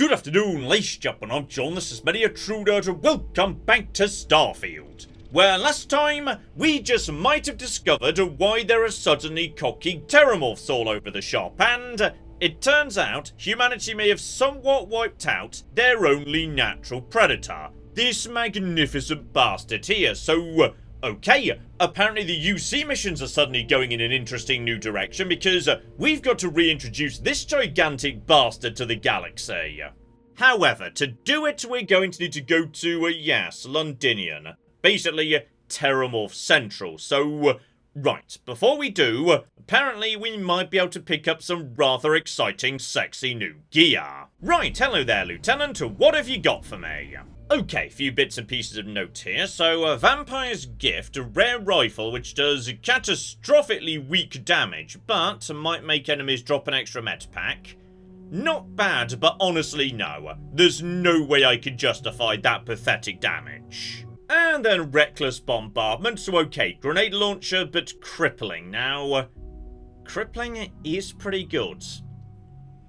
Good afternoon, ladies and gentlemen, I'm John, this is Many a Truder, and welcome back to Starfield. Where last time, we just might have discovered why there are suddenly cocky Terrormorphs all over the shop, and it turns out humanity may have somewhat wiped out their only natural predator, this magnificent bastard here, so okay, apparently the UC missions are suddenly going in an interesting new direction because we've got to reintroduce this gigantic bastard to the galaxy. However, to do it, we're going to need to go to, yes, Londinion. Basically, Terrormorph Central. So, right, before we do, apparently we might be able to pick up some rather exciting, sexy new gear. Right, hello there, Lieutenant, what have you got for me? Okay, few bits and pieces of note here. So, Vampire's Gift, a rare rifle which does catastrophically weak damage, but might make enemies drop an extra med pack. Not bad, but honestly no. There's no way I can justify that pathetic damage. And then Reckless Bombardment, so okay, grenade launcher, but crippling. Now, crippling is pretty good.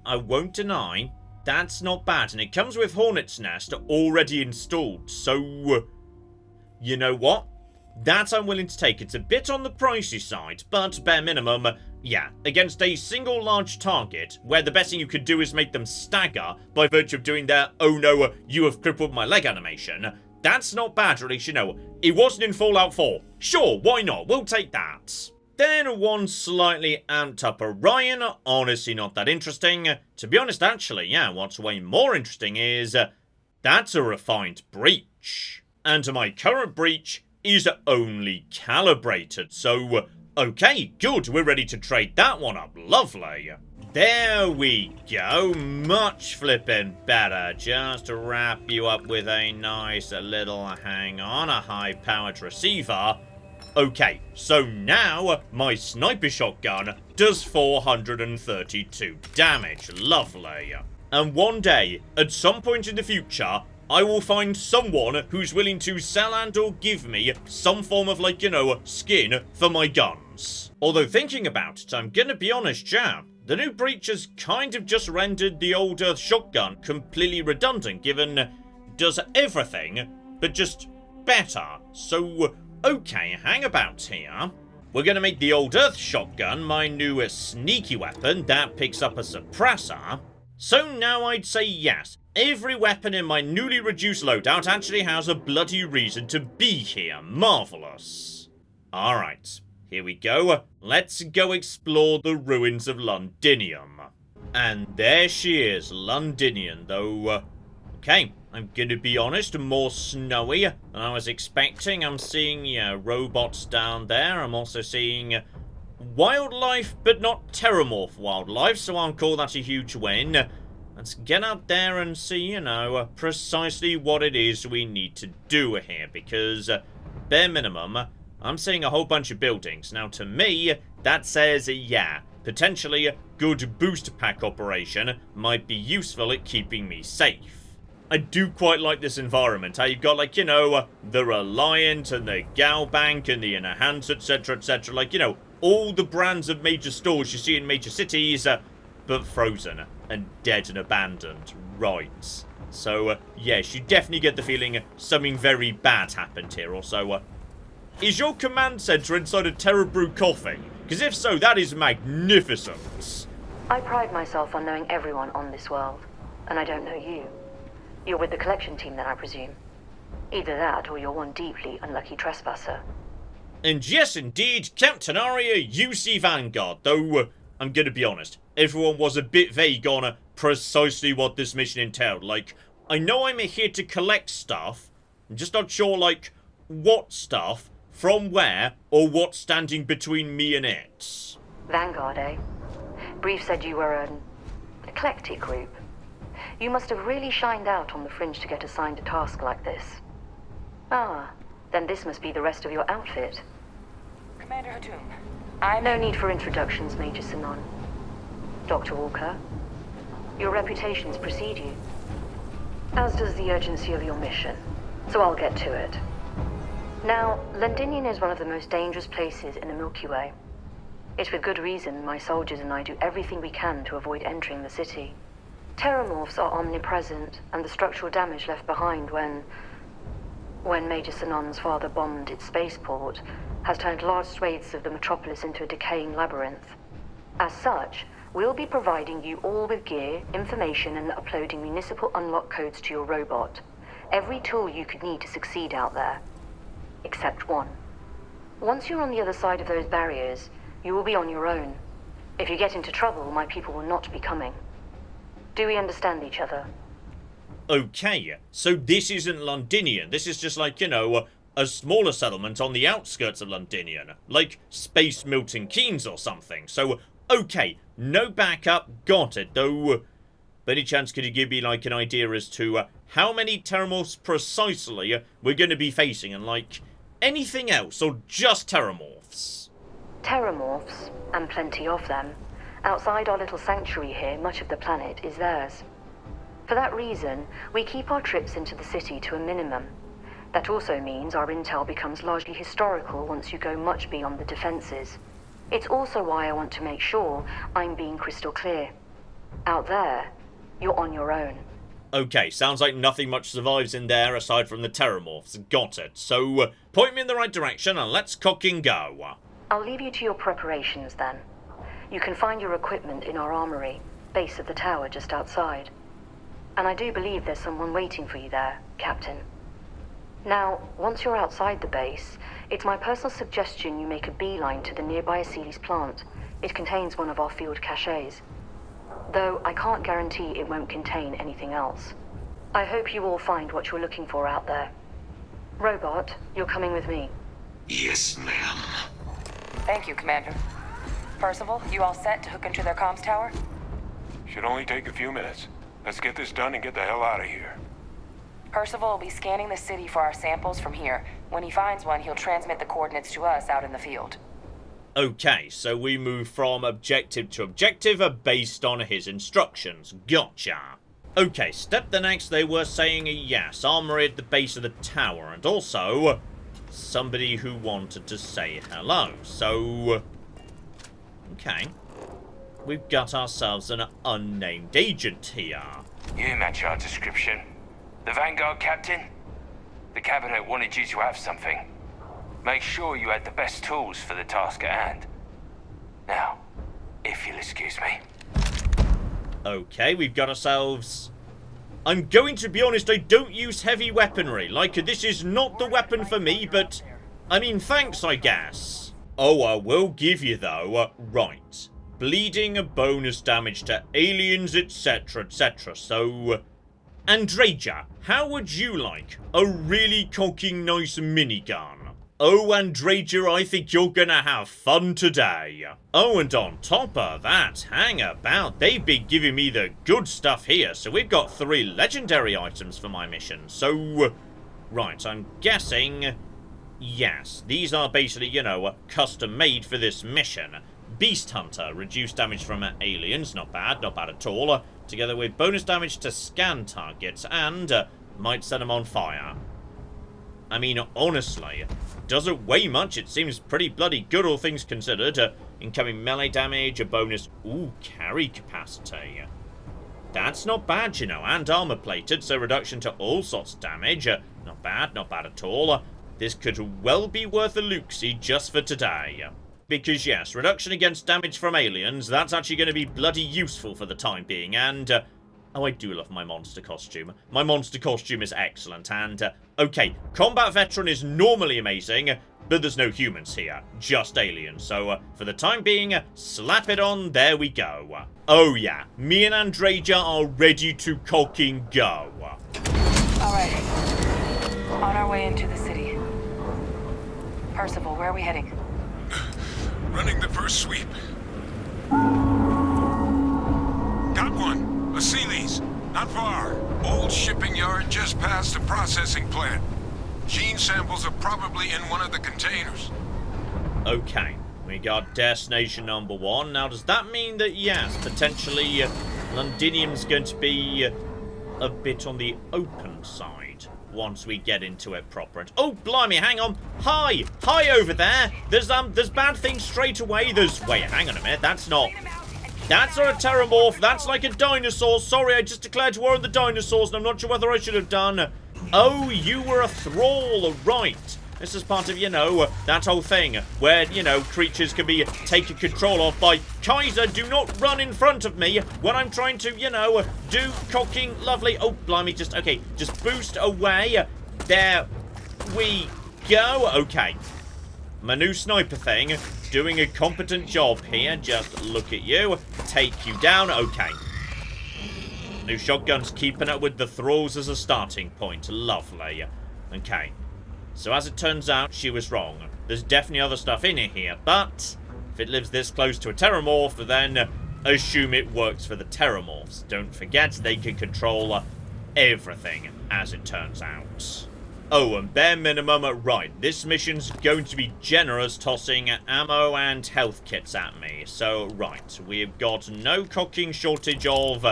I won't deny. That's not bad, and it comes with Hornet's Nest already installed, so you know what? That I'm willing to take. It's a bit on the pricey side, but bare minimum, yeah, against a single large target, where the best thing you could do is make them stagger by virtue of doing their, oh no, you have crippled my leg animation, that's not bad, or at least, you know, it wasn't in Fallout 4. Sure, why not? We'll take that. Then one slightly amped up Orion, honestly not that interesting. To be honest, actually, yeah, what's way more interesting is, that's a refined breach. And my current breach is only calibrated, so, okay, good, we're ready to trade that one up, lovely. There we go, much flippin' better, just to wrap you up with a nice little, hang on, a high-powered receiver. Okay, so now my sniper shotgun does 432 damage. Lovely. And one day, at some point in the future, I will find someone who's willing to sell and or give me some form of, like, you know, skin for my guns. Although thinking about it, I'm gonna be honest, yeah, the new breach has kind of just rendered the older shotgun completely redundant, given it does everything, but just better. So, okay, hang about here. We're going to make the old Earth shotgun my new sneaky weapon that picks up a suppressor. So now I'd say yes, every weapon in my newly reduced loadout actually has a bloody reason to be here. Marvellous. Alright, here we go. Let's go explore the ruins of Londinium. And there she is, Londinion, though, okay. I'm gonna be honest, more snowy than I was expecting. I'm seeing, yeah, robots down there. I'm also seeing wildlife, but not Terrormorph wildlife, so I'll call that a huge win. Let's get out there and see, you know, precisely what it is we need to do here, because, bare minimum, I'm seeing a whole bunch of buildings. Now, to me, that says, yeah, potentially good boost pack operation might be useful at keeping me safe. I do quite like this environment. How you've got, like, you know, the Reliant and the Galbank and the Inner Hands, etc., etc. Like, you know, all the brands of major stores you see in major cities, but frozen and dead and abandoned. Right. So, yes, you definitely get the feeling something very bad happened here. Also, is your command center inside a Terror Brew coffee? Because if so, that is magnificent. I pride myself on knowing everyone on this world, and I don't know you. You're with the collection team then, I presume. Either that, or you're one deeply unlucky trespasser. And yes, indeed, Captain Aria, UC Vanguard, though, I'm gonna be honest, everyone was a bit vague on precisely what this mission entailed. Like, I know I'm here to collect stuff, I'm just not sure, like, what stuff, from where, or what's standing between me and it. Vanguard, eh? Brief said you were an eclectic group. You must have really shined out on the fringe to get assigned a task like this. Ah, then this must be the rest of your outfit. Commander Hatum, No need for introductions, Major Sinon. Dr. Walker, your reputations precede you, as does the urgency of your mission, so I'll get to it. Now, Londinion is one of the most dangerous places in the Milky Way. It's with good reason my soldiers and I do everything we can to avoid entering the city. Terrormorphs are omnipresent, and the structural damage left behind when Major Sinon's father bombed its spaceport has turned large swathes of the metropolis into a decaying labyrinth. As such, we'll be providing you all with gear, information, and uploading municipal unlock codes to your robot. Every tool you could need to succeed out there. Except one. Once you're on the other side of those barriers, you will be on your own. If you get into trouble, my people will not be coming. Do we understand each other? Okay, so this isn't Londinion. This is just like, you know, a smaller settlement on the outskirts of Londinion. Like Space Milton Keynes or something. So, okay, no backup, got it. Though, by any chance could you give me, like, an idea as to how many Terrormorphs precisely we're going to be facing? And, like, anything else, or just Terrormorphs? Terrormorphs, and plenty of them. Outside our little sanctuary here, much of the planet is theirs. For that reason, we keep our trips into the city to a minimum. That also means our intel becomes largely historical once you go much beyond the defenses. It's also why I want to make sure I'm being crystal clear. Out there, you're on your own. Okay, sounds like nothing much survives in there aside from the Terrormorphs. Got it. So, point me in the right direction and let's cock and go. I'll leave you to your preparations then. You can find your equipment in our armory, base of the tower just outside. And I do believe there's someone waiting for you there, Captain. Now, once you're outside the base, it's my personal suggestion you make a beeline to the nearby Aceles plant. It contains one of our field caches. Though I can't guarantee it won't contain anything else. I hope you all find what you're looking for out there. Robot, you're coming with me. Yes, ma'am. Thank you, Commander. Percival, you all set to hook into their comms tower? Should only take a few minutes. Let's get this done and get the hell out of here. Percival will be scanning the city for our samples from here. When he finds one, he'll transmit the coordinates to us out in the field. Okay, so we move from objective to objective based on his instructions. Gotcha. Okay, step the next, they were saying yes, armory at the base of the tower, and also somebody who wanted to say hello. So, okay. We've got ourselves an unnamed agent here. You match our description. The Vanguard captain? The cabinet wanted you to have something. Make sure you had the best tools for the task at hand. Now, if you'll excuse me. Okay, we've got ourselves... I'm going to be honest, I don't use heavy weaponry. Like, this is not the weapon for me, but... I mean, thanks, I guess. Oh, I will give you, though. Right. Bleeding, bonus damage to aliens, etc., etc. So... Andreja, how would you like a really cocky nice minigun? Oh, Andreja, I think you're gonna have fun today. Oh, and on top of that, hang about, they've been giving me the good stuff here, so we've got 3 legendary items for my mission. So, right, I'm guessing, yes, these are basically, you know, custom made for this mission. Beast Hunter, reduced damage from aliens, not bad at all. Together with bonus damage to scan targets, and might set them on fire. I mean, honestly, doesn't weigh much. It seems pretty bloody good, all things considered. Incoming melee damage, a bonus, carry capacity. That's not bad, you know, and armor plated, so reduction to all sorts of damage. Not bad at all. This could well be worth a look-see just for today. Because yes, reduction against damage from aliens, that's actually going to be bloody useful for the time being, and... oh, I do love my monster costume. My monster costume is excellent, and... okay, combat veteran is normally amazing, but there's no humans here, just aliens, so for the time being, slap it on, there we go. Oh yeah, me and Andreja are ready to cocking go. Alright. On our way into the city. Percival, where are we heading? Running the first sweep. Got one. Aceles. Not far. Old shipping yard just past the processing plant. Gene samples are probably in one of the containers. Okay, we got destination number 1. Now, does that mean that, yes, potentially Londinium's going to be a bit on the open side once we get into it proper? And, oh, blimey, hang on. Hi over there. There's bad things straight away. Wait, hang on a minute. That's not That's not a Terrormorph. That's like a dinosaur. Sorry, I just declared war on the dinosaurs, and I'm not sure whether I should have done. Oh, you were a thrall. Right. This is part of, you know, that whole thing where, you know, creatures can be taken control of by Kaiser. Do not run in front of me when I'm trying to, you know, do cocking lovely. Oh, blimey, just, okay, just boost away. There we go. Okay. My new sniper thing, doing a competent job here. Just look at you. Take you down. Okay. New shotgun's keeping up with the thralls as a starting point. Lovely. Okay. So as it turns out, she was wrong. There's definitely other stuff in here, but if it lives this close to a Terrormorph, then assume it works for the Terrormorphs. Don't forget, they can control everything, as it turns out. Oh, and bare minimum, right, this mission's going to be generous, tossing ammo and health kits at me. So, right, we've got no cocking shortage of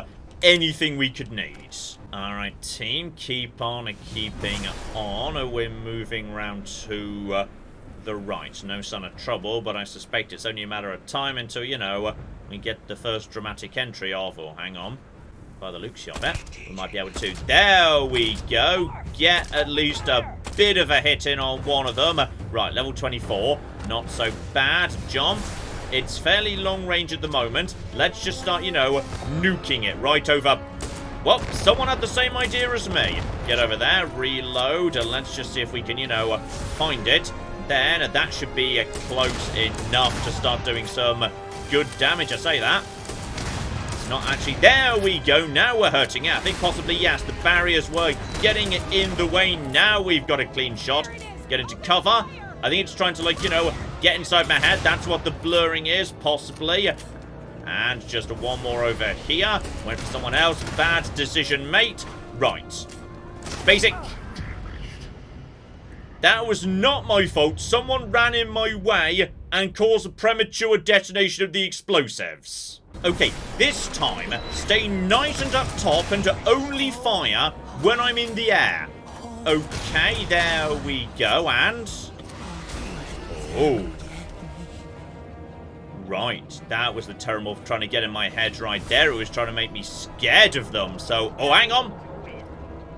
anything we could need. Alright, team, keep on keeping on. We're moving round to the right. No sign of trouble, but I suspect it's only a matter of time until, you know, we get the first dramatic entry of... Oh, hang on. By the looks of it, we might be able to... There we go. Get at least a bit of a hit in on one of them. Right, level 24. Not so bad. Jump. It's fairly long range at the moment. Let's just start, you know, nuking it right over... Well, someone had the same idea as me. Get over there, reload, and let's just see if we can, you know, find it. Then that should be close enough to start doing some good damage, I say that. It's not actually... There we go, now we're hurting it. I think possibly, yes, the barriers were getting in the way. Now we've got a clean shot. Get into cover. I think it's trying to, like, you know, get inside my head. That's what the blurring is, possibly. And just one more over here. Went for someone else. Bad decision, mate. Right. Basic. That was not my fault. Someone ran in my way and caused a premature detonation of the explosives. Okay, this time, stay nice and up top and only fire when I'm in the air. Okay, there we go. And... Oh. Right, that was the Terrormorph trying to get in my head right there. It was trying to make me scared of them. So, oh, hang on.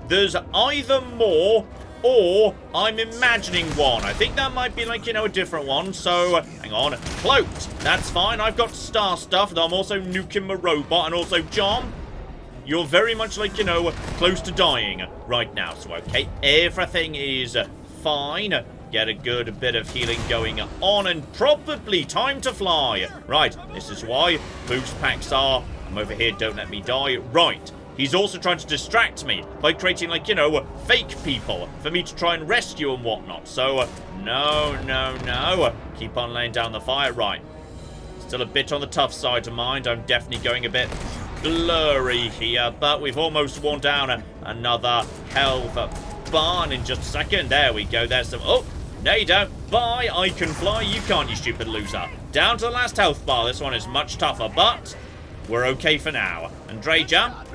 There's either more or I'm imagining one. I think that might be like, you know, a different one. So, hang on. Cloaked. That's fine. I've got star stuff. I'm also nuking my robot. And also, John, you're very much like, you know, close to dying right now. So, okay, everything is fine. Get a good bit of healing going on, and probably time to fly. Right, this is why boost packs are... I'm over here, don't let me die. Right, he's also trying to distract me by creating, like, you know, fake people for me to try and rescue and whatnot. So, no. Keep on laying down the fire. Right, still a bit on the tough side of mind. I'm definitely going a bit blurry here, but we've almost worn down another health bar in just a second. There we go. There's some... Oh! No, you don't. Bye. I can fly. You can't, you stupid loser. Down to the last health bar. This one is much tougher, but we're okay for now. And Draja,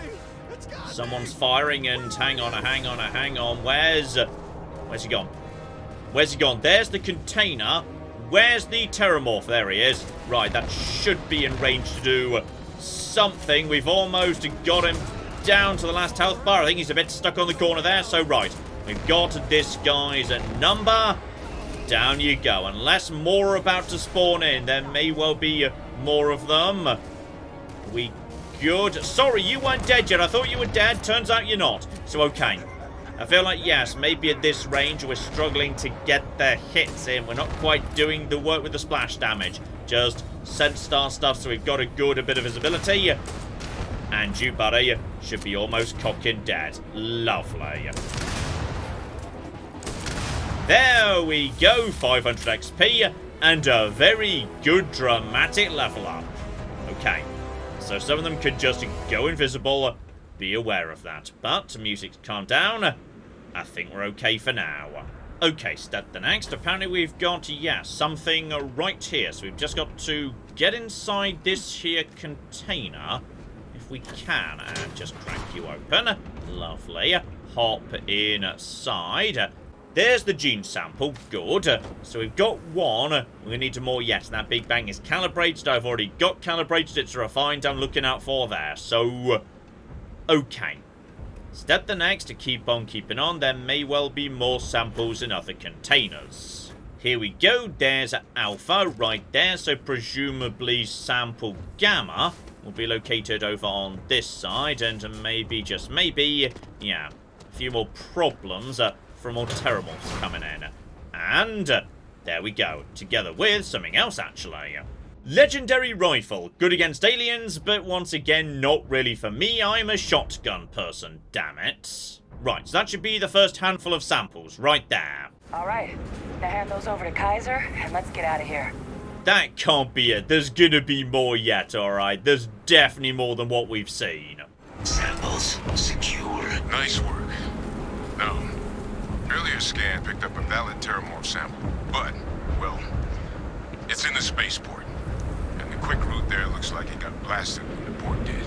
someone's firing, and hang on. Where's he gone? Where's he gone? There's the container. Where's the Terrormorph? There he is. Right, that should be in range to do something. We've almost got him down to the last health bar. I think he's a bit stuck on the corner there. So, right, we've got this guy's number. Down you go. Unless more are about to spawn in, there may well be more of them. We good. Sorry, you weren't dead yet. I thought you were dead. Turns out you're not. So, okay. I feel like, yes, maybe at this range we're struggling to get the hits in. We're not quite doing the work with the splash damage. Just sense star stuff, so we've got a good bit of visibility. And you, buddy, should be almost cocking dead. Lovely. There we go, 500 XP, and a very good dramatic level up. Okay, so some of them could just go invisible, be aware of that. But, music's calmed down, I think we're okay for now. Okay, step the next. Apparently we've got, yes, something right here. So we've just got to get inside this here container, if we can, and just crack you open. Lovely. Hop inside. there's the gene sample. Good. So we've got one. We need more yet. And that Big Bang is calibrated. I've already got calibrated. It's refined. I'm looking out for there. So, okay. Step the next to keep on keeping on. There may well be more samples in other containers. Here we go. There's Alpha right there. So presumably sample Gamma will be located over on this side. And maybe, just maybe, yeah, a few more problems from more Terrormorphs coming in. And there we go. Together with something else, actually. Legendary rifle. Good against aliens, but once again, not really for me. I'm a shotgun person, damn it. Right, so that should be the first handful of samples right there. Alright, now hand those over to Kaiser, and let's get out of here. That can't be it. There's gonna be more yet, alright? There's definitely more than what we've seen. Samples secure. Nice work. Now, earlier scan picked up a valid Terrormorph sample, but, well, it's in the spaceport. And the quick route there looks like it got blasted when the port did.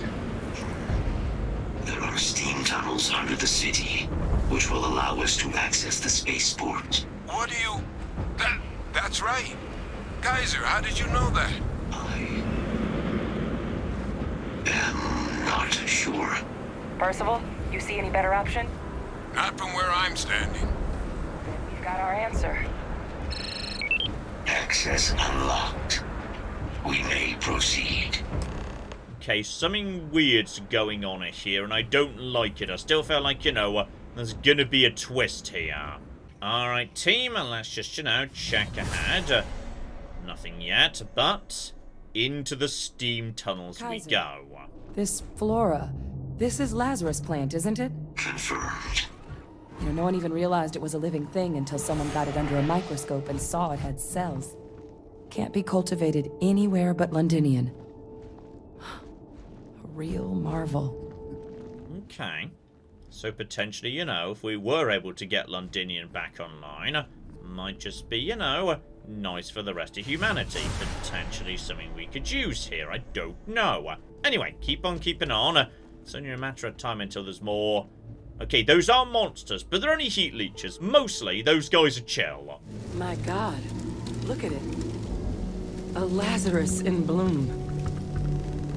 There are steam tunnels under the city, which will allow us to access the spaceport. What do you... That's right. Kaiser, how did you know that? I am not sure. Percival, you see any better option? Not from where I'm standing. We've got our answer. Access unlocked. We may proceed. Okay, something weird's going on here, and I don't like it. I still feel like, there's gonna be a twist here. Alright, team, and let's just, check ahead. Nothing yet, but into the steam tunnels Kaiser, we go. This flora, this is Lazarus plant, isn't it? Confirmed. No one even realized it was a living thing until someone got it under a microscope and saw it had cells. Can't be cultivated anywhere but Londinion. A real marvel. Okay. So potentially, if we were able to get Londinion back online, might just be, nice for the rest of humanity. Potentially something we could use here. I don't know. Anyway, keep on keeping on. It's only a matter of time until there's more. Okay, those are monsters, but they're only heat leeches. Mostly, those guys are chill. My God, look at it. A Lazarus in bloom.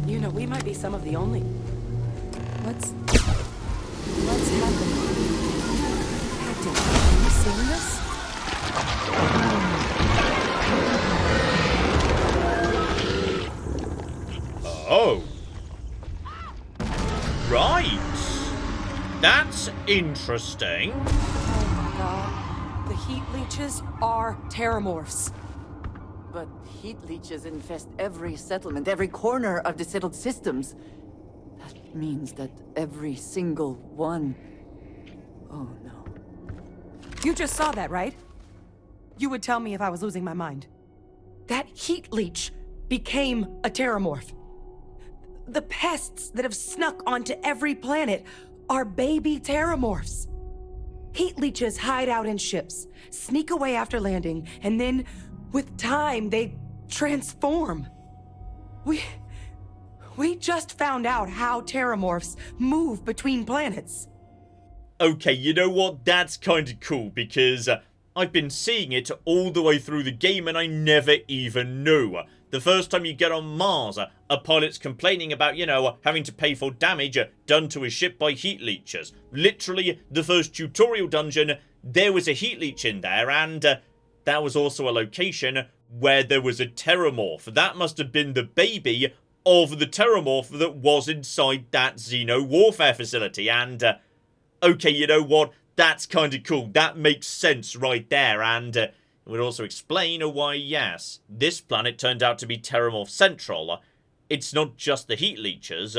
We might be some of the only... What's happening? Acting, are you seeing this? Oh. Right. That's interesting. Oh my God. The heat leeches are Terrormorphs. But heat leeches infest every settlement, every corner of the settled systems. That means that every single one... Oh no. You just saw that, right? You would tell me if I was losing my mind. That heat leech became a Terrormorph. The pests that have snuck onto every planet are baby Terrormorphs. Heat leeches hide out in ships, sneak away after landing, and then, with time, they transform. We just found out how Terrormorphs move between planets. Okay, you know what? That's kind of cool, because I've been seeing it all the way through the game and I never even knew. The first time you get on Mars, a pilot's complaining about, having to pay for damage done to his ship by heat leeches. Literally, the first tutorial dungeon, there was a heat leech in there, and that was also a location where there was a Terrormorph. That must have been the baby of the Terrormorph that was inside that Xeno warfare facility, and okay, you know what? That's kind of cool. That makes sense right there, and it would also explain why, yes, this planet turned out to be Terrormorph Central. It's not just the heat leeches.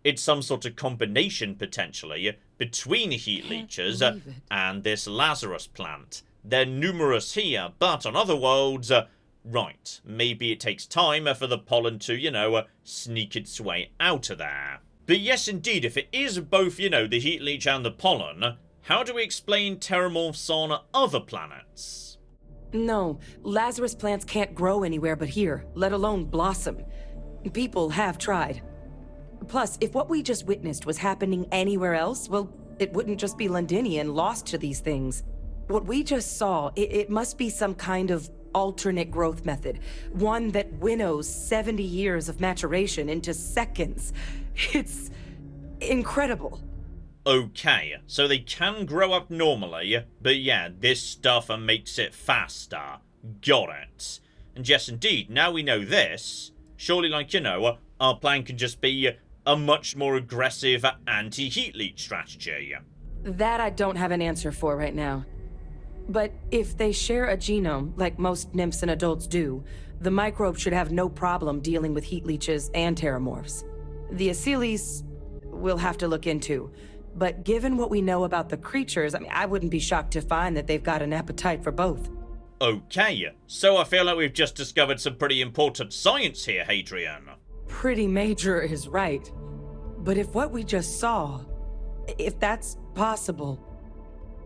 It's some sort of combination, potentially, between heat leeches and this Lazarus plant. They're numerous here, but on other worlds, right, maybe it takes time for the pollen to, sneak its way out of there. But yes, indeed, if it is both, the heat leech and the pollen, how do we explain Terrormorphs on other planets? No, Lazarus plants can't grow anywhere but here, let alone blossom. People have tried. Plus, if what we just witnessed was happening anywhere else, well, it wouldn't just be Londinion lost to these things. What we just saw, it must be some kind of alternate growth method. One that winnows 70 years of maturation into seconds. It's incredible. Okay, so they can grow up normally, but yeah, this stuff makes it faster. Got it. And yes, indeed, now we know this, surely, like, you know, our plan can just be a much more aggressive anti-heat leech strategy. That I don't have an answer for right now. But if they share a genome, like most nymphs and adults do, the microbe should have no problem dealing with heat leeches and terrormorphs. The Aciles we'll have to look into. But given what we know about the creatures, I wouldn't be shocked to find that they've got an appetite for both. Okay, so I feel like we've just discovered some pretty important science here, Hadrian. Pretty major is right. But if what we just saw, if that's possible,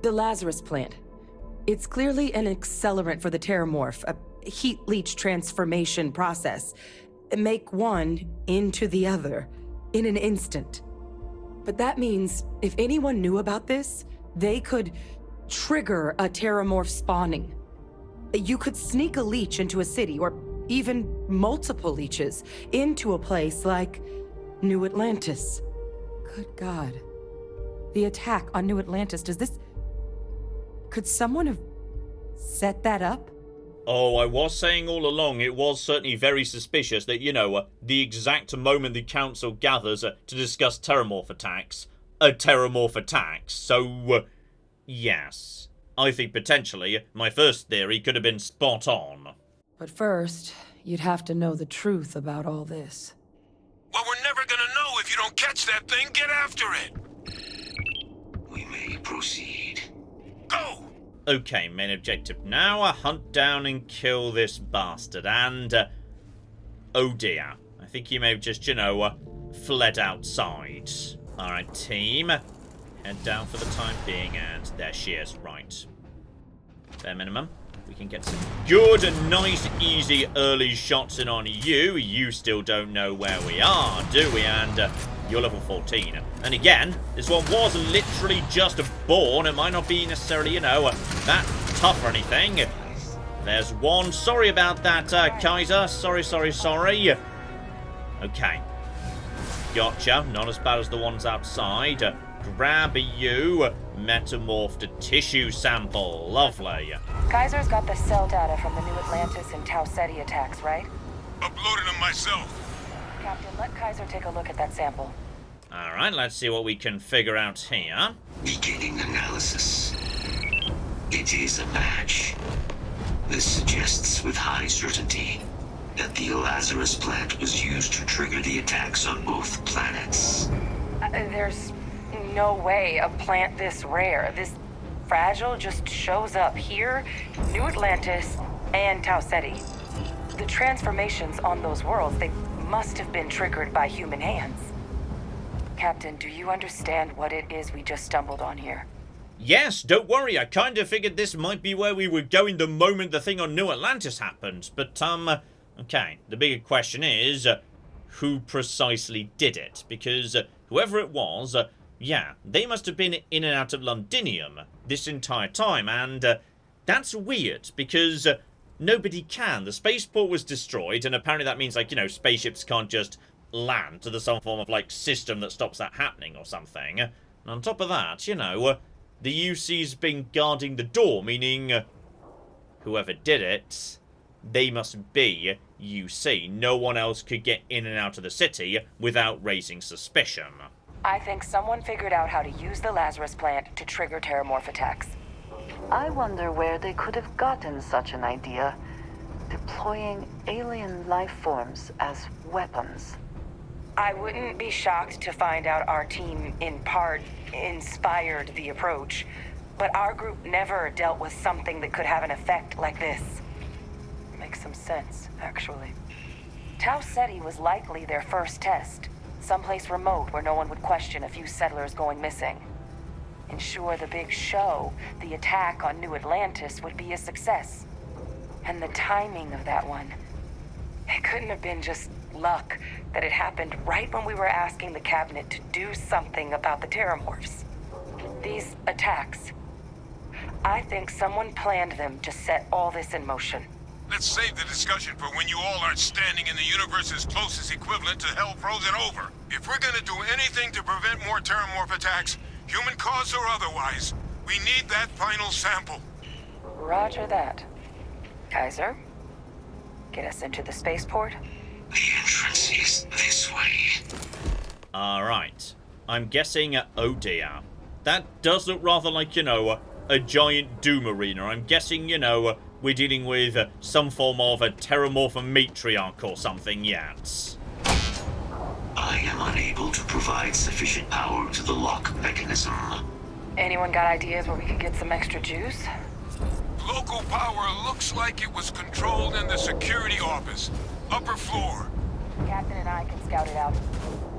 the Lazarus plant, it's clearly an accelerant for the Terrormorph, a heat leech transformation process. Make one into the other in an instant. But that means if anyone knew about this, they could trigger a Terrormorph spawning. You could sneak a leech into a city, or even multiple leeches, into a place like New Atlantis. Good God. The attack on New Atlantis, could someone have set that up? Oh, I was saying all along, it was certainly very suspicious that, you know, the exact moment the Council gathers to discuss Terrormorph attacks, so, yes. I think potentially my first theory could have been spot on. But first, you'd have to know the truth about all this. Well, we're never gonna know if you don't catch that thing. Get after it. We may proceed. Go! Okay, main objective now, hunt down and kill this bastard, and, oh dear. I think he may have just, you know, fled outside. Alright, team. Head down for the time being, and there she is, right. Bare minimum. We can get some good, nice, easy early shots in on you. You still don't know where we are, do we? And you're level 14. And again, this one was literally just born. It might not be necessarily, you know, that tough or anything. There's one. Sorry about that, Kaiser. Sorry. Okay. Gotcha. Not as bad as the ones outside. Grab you. Metamorphed tissue sample. Lovely. Kaiser's got the cell data from the New Atlantis and Tau Ceti attacks, right? Uploaded them myself. Captain, let Kaiser take a look at that sample. Alright, let's see what we can figure out here. Beginning analysis. It is a match. This suggests with high certainty that the Lazarus plant was used to trigger the attacks on both planets. There's no way a plant this rare, this fragile, just shows up here, New Atlantis, and Tau Ceti. The transformations on those worlds, they must have been triggered by human hands. Captain, do you understand what it is we just stumbled on here? Yes, don't worry, I kind of figured this might be where we were going the moment the thing on New Atlantis happened, but, okay, the bigger question is, who precisely did it? Because whoever it was, yeah, they must have been in and out of Londinium this entire time, and that's weird, because nobody can. The spaceport was destroyed, and apparently that means, like, you know, spaceships can't just land, so there's some form of, like, system that stops that happening or something. And on top of that, you know, the UC's been guarding the door, meaning whoever did it, they must be UC. No one else could get in and out of the city without raising suspicion. I think someone figured out how to use the Lazarus plant to trigger Terrormorph attacks. I wonder where they could have gotten such an idea, deploying alien life forms as weapons. I wouldn't be shocked to find out our team, in part, inspired the approach, but our group never dealt with something that could have an effect like this. Makes some sense, actually. Tau Ceti was likely their first test, someplace remote where no one would question a few settlers going missing. Ensure the big show, the attack on New Atlantis, would be a success. And the timing of that one, it couldn't have been just luck that it happened right when we were asking the cabinet to do something about the Terrormorphs. These attacks, I think someone planned them to set all this in motion. Let's save the discussion for when you all aren't standing in the universe's closest equivalent to hell frozen over. If we're gonna do anything to prevent more Terrormorph attacks, human caused or otherwise, we need that final sample. Roger that. Kaiser, get us into the spaceport? The entrance is this way. Alright. I'm guessing, oh dear. That does look rather like, a giant Doom arena. I'm guessing, we're dealing with some form of a Terrormorph matriarch or something yet. I am unable to provide sufficient power to the lock mechanism. Anyone got ideas where we could get some extra juice? Local power looks like it was controlled in the security office. Upper floor. Captain and I can scout it out.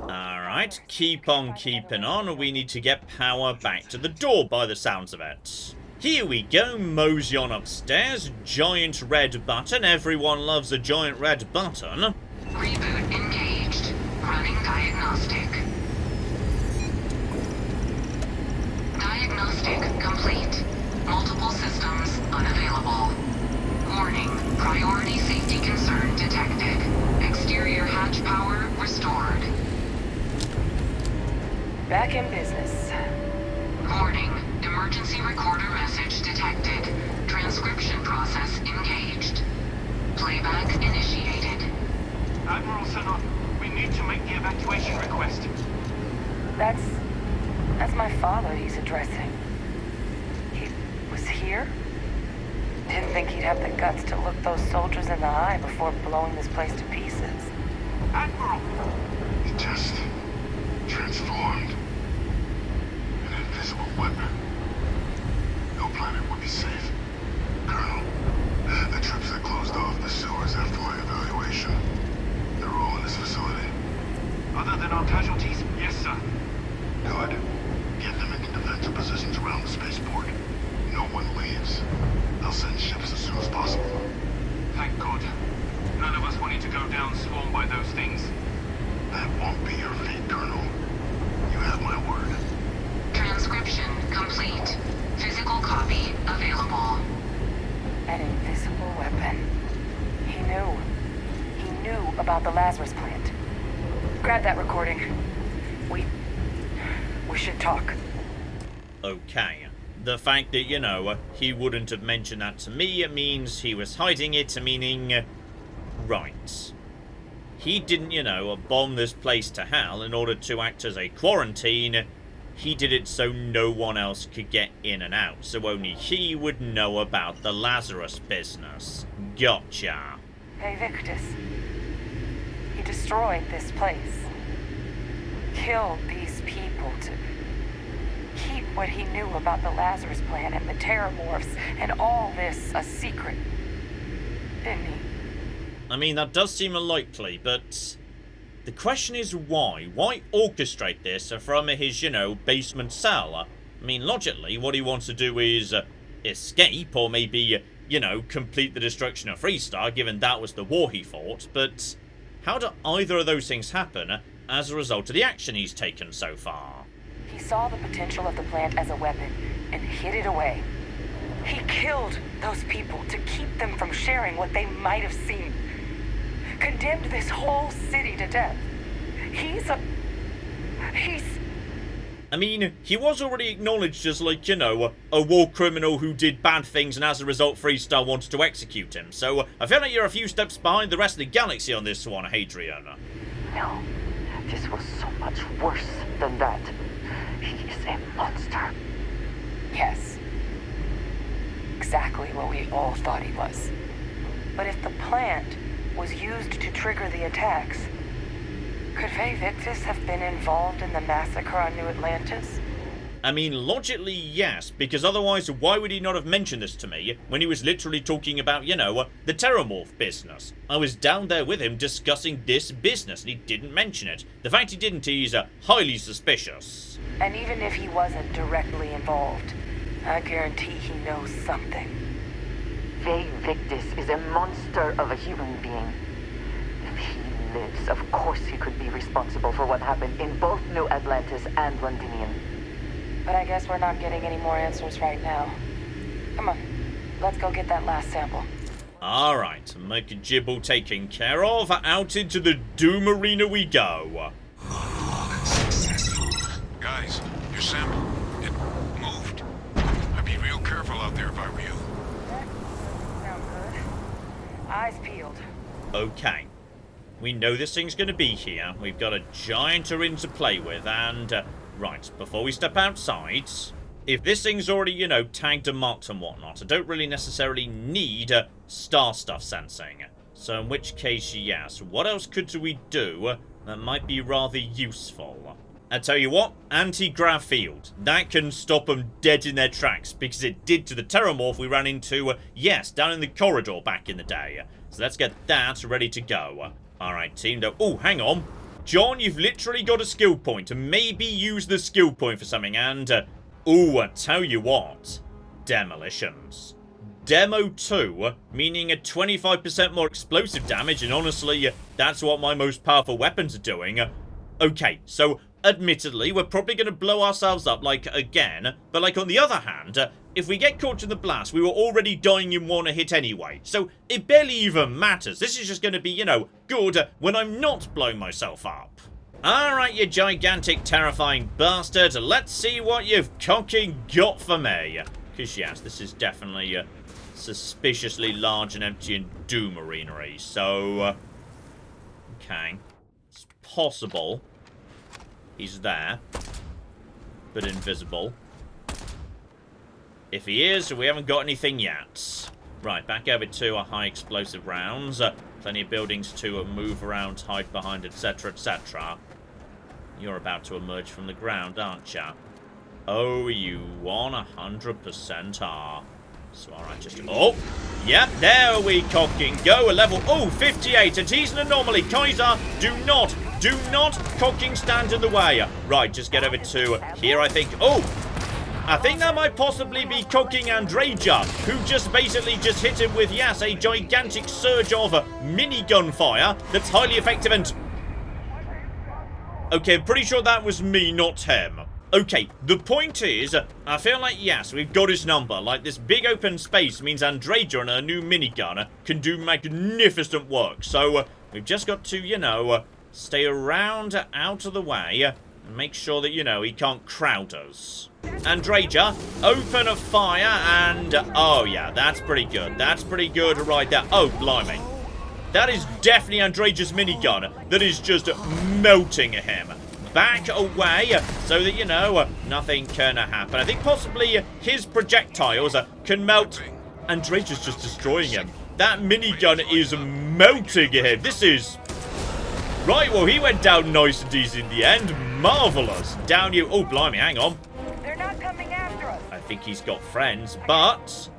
Alright, keep on keeping on. We need to get power back to the door by the sounds of it. Here we go, mosey on upstairs. Giant red button. Everyone loves a giant red button. Reboot engaged. Running diagnostic. Diagnostic complete. Multiple systems unavailable. Warning, priority safety concern detected. Exterior hatch power restored. Back in business. Warning, emergency recorder message detected. Transcription process engaged. Playback initiated. Admiral Sanon, we need to make the evacuation request. That's my father he's addressing. He was here? Didn't think he'd have the guts to look those soldiers in the eye before blowing this place to pieces. Admiral! He just transformed. An invisible weapon. No planet would be safe. Colonel, the troops that closed off the sewers after my evaluation, they're all in this facility. Other than our casualties, yes, sir. Good. Get them into defensive positions around the spaceport. No one leaves. They'll send ships as soon as possible. Thank God. None of us wanted to go down swarmed by those things. That won't be your fate, Colonel. You have my word. Transcription complete. Physical copy available. An invisible weapon. He knew. He knew about the Lazarus plant. Grab that recording. We should talk. Okay. The fact that, he wouldn't have mentioned that to me, it means he was hiding it, meaning... Right. He didn't, bomb this place to hell in order to act as a quarantine. He did it so no one else could get in and out, so only he would know about the Lazarus business. Gotcha. Vae Victis. He destroyed this place. Killed these people to keep what he knew about the Lazarus plan and the Terrormorphs and all this a secret. Didn't he? I mean, that does seem unlikely, but the question is why? Why orchestrate this from his, basement cell? I mean, logically, what he wants to do is escape or maybe, complete the destruction of Freestar, given that was the war he fought, but how do either of those things happen as a result of the action he's taken so far? He saw the potential of the plant as a weapon and hid it away. He killed those people to keep them from sharing what they might have seen. Condemned this whole city to death. He's... I mean, he was already acknowledged as, a war criminal who did bad things, and as a result, Freestar wanted to execute him. So, I feel like you're a few steps behind the rest of the galaxy on this one, Hadrian. No, this was so much worse than that. He is a monster. Yes. Exactly what we all thought he was. But if the plant was used to trigger the attacks, could Vae Victis have been involved in the massacre on New Atlantis? I mean, logically, yes, because otherwise, why would he not have mentioned this to me when he was literally talking about, the Terrormorph business? I was down there with him discussing this business, and he didn't mention it. The fact he didn't is highly suspicious. And even if he wasn't directly involved, I guarantee he knows something. Vae Victis is a monster of a human being. If he lives, of course he could be responsible for what happened in both New Atlantis and Londinion. But I guess we're not getting any more answers right now. Come on, let's go get that last sample. Alright, McGibble taken care of. Out into the Doom Arena we go. Guys, your sample, it moved. I'd be real careful out there if I were you. Sound good. Eyes peeled. Okay. We know this thing's going to be here. We've got a giant arena to play with, and... right, before we step outside... if this thing's already, you know, tagged and marked and whatnot, I don't really necessarily need star stuff sensing. So in which case, yes, what else could we do that might be rather useful? I tell you what, anti-grav field. That can stop them dead in their tracks, because it did to the Terrormorph we ran into, yes, down in the corridor back in the day. So let's get that ready to go. Alright, team, though. Oh, hang on. John, you've literally got a skill point. Maybe use the skill point for something, and... ooh, I tell you what. Demolitions. Demo 2, meaning a 25% more explosive damage, and honestly, that's what my most powerful weapons are doing. Okay, so, admittedly, we're probably going to blow ourselves up, like, again, but, like, on the other hand, if we get caught in the blast, we were already dying in one hit anyway, so it barely even matters. This is just going to be, you know, good when I'm not blowing myself up. Alright, you gigantic, terrifying bastard, let's see what you've cocking got for me. Because, yes, this is definitely suspiciously large and empty and Doom Arena-y, so... okay. It's possible he's there, but invisible. If he is, we haven't got anything yet. Right, back over to our high explosive rounds. Plenty of buildings to move around, hide behind, etc., etc. You're about to emerge from the ground, aren't ya? Oh, you 100% are. So, alright, just... oh! Yep, there we cocking go. A level... oh, 58, and he's an anomaly. Kaiser, do not cocking stand in the way. Right, just get over to here, I think. Oh! I think that might possibly be cocking Andreja, who just basically just hit him with, yes, a gigantic surge of minigun fire that's highly effective and... okay, I'm pretty sure that was me, not him. Okay, the point is, I feel like, yes, we've got his number. Like, this big open space means Andreja and her new minigun can do magnificent work. So, we've just got to, you know, stay around out of the way and make sure that, you know, he can't crowd us. Andreja, open a fire and... oh, yeah, that's pretty good. That's pretty good right there. Oh, blimey. That is definitely Andreja's minigun that is just melting him. Back away so that, you know, nothing can happen. I think possibly his projectiles can melt. Andreja's just destroying him. That minigun is melting him. This is... right, well, he went down nice and easy in the end. Marvelous. Down you... oh, blimey, hang on. They're not coming after us. I think he's got friends, but...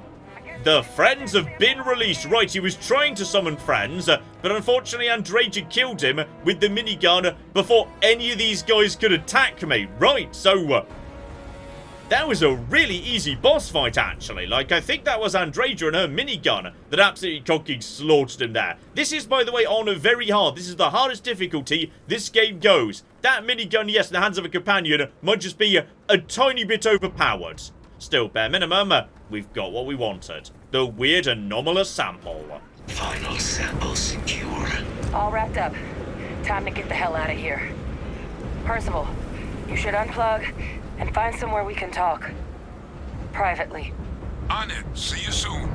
the friends have been released. Right, he was trying to summon friends, but unfortunately Andreja killed him with the minigun before any of these guys could attack me. Right, so... that was a really easy boss fight, actually. Like, I think that was Andreja and her minigun that absolutely cocking slaughtered him there. This is, by the way, on a very hard. This is the hardest difficulty this game goes. That minigun, yes, in the hands of a companion, might just be a tiny bit overpowered. Still, bare minimum, we've got what we wanted. The weird anomalous sample. Final sample secure. All wrapped up. Time to get the hell out of here. Percival, you should unplug and find somewhere we can talk. Privately. On it. See you soon.